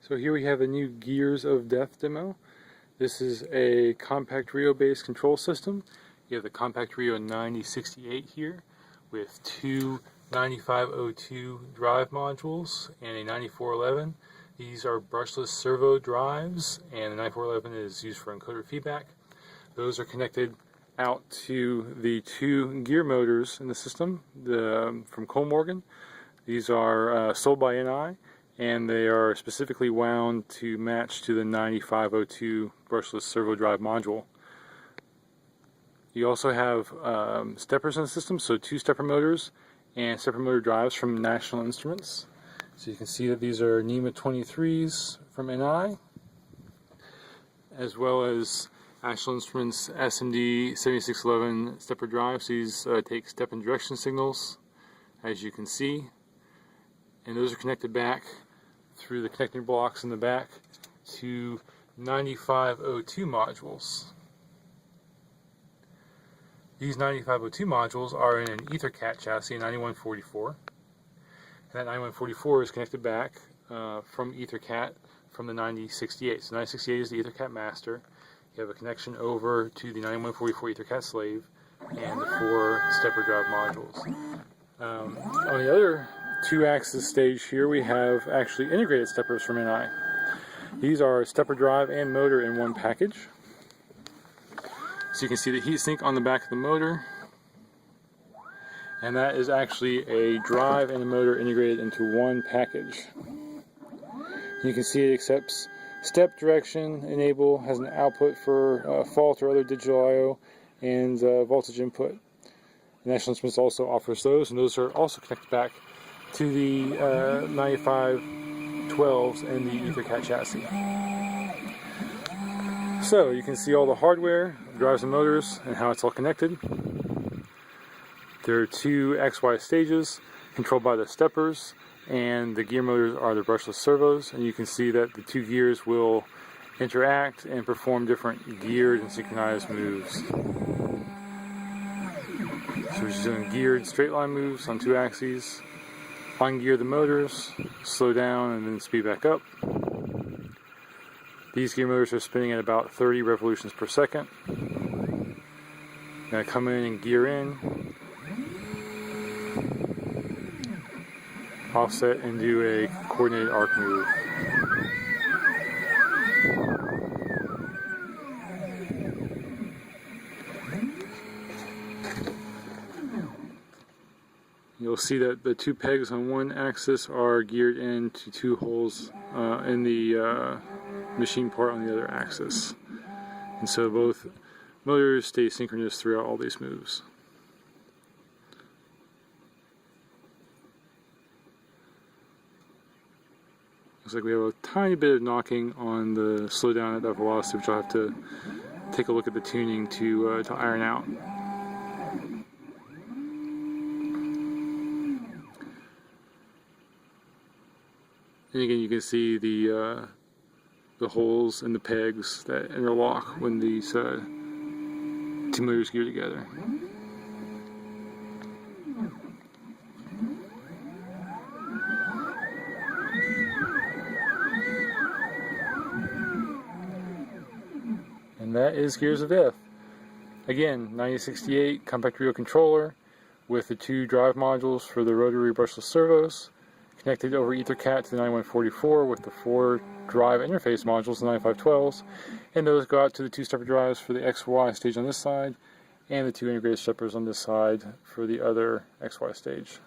So here we have a new Gears of Death demo. This is a CompactRIO based control system. You have the CompactRIO 9068 here with two 9502 drive modules and a 9411. These are brushless servo drives, and the 9411 is used for encoder feedback. Those are connected out to the two gear motors in the system from Kollmorgen. These are sold by NI, and they are specifically wound to match to the 9502 brushless servo drive module. You also have steppers in the system, so two stepper motors and stepper motor drives from National Instruments. So you can see that these are NEMA 23s from NI, as well as National Instruments SMD-7611 stepper drives. These take step and direction signals, as you can see, and those are connected back through the connecting blocks in the back to 9502 modules. These 9502 modules are in an EtherCAT chassis, a 9144, and that 9144 is connected back from EtherCAT from the 9068. So 9068 is the EtherCAT master. You have a connection over to the 9144 EtherCAT slave and the four stepper drive modules. On the other two-axis stage here, we have actually integrated steppers from NI. These are stepper drive and motor in one package. So you can see the heatsink on the back of the motor, and that is actually a drive and a motor integrated into one package. You can see it accepts step, direction, enable, has an output for fault or other digital I/O, and voltage input. National Instruments also offers those, and those are also connected back to the 9512s and the EtherCAT chassis. So you can see all the hardware, drives and motors, and how it's all connected. There are two XY stages controlled by the steppers, and the gear motors are the brushless servos, and you can see that the two gears will interact and perform different geared and synchronized moves. So we're just doing geared straight line moves on two axes. Fine gear the motors, slow down and then speed back up. These gear motors are spinning at about 30 revolutions per second. Gonna come in and gear in, offset, and do a coordinated arc move. You'll see that the two pegs on one axis are geared into two holes in the machine part on the other axis. And so both motors stay synchronous throughout all these moves. Looks like we have a tiny bit of knocking on the slowdown at that velocity, which I'll have to take a look at the tuning to iron out. And again, you can see the holes and the pegs that interlock when these two motors gear together. And that is Gears of Death. Again, 9068 CompactRIO controller with the two drive modules for the rotary brushless servos, connected over EtherCAT to the 9144 with the four drive interface modules, the 9512s, and those go out to the two stepper drives for the XY stage on this side, and the two integrated steppers on this side for the other XY stage.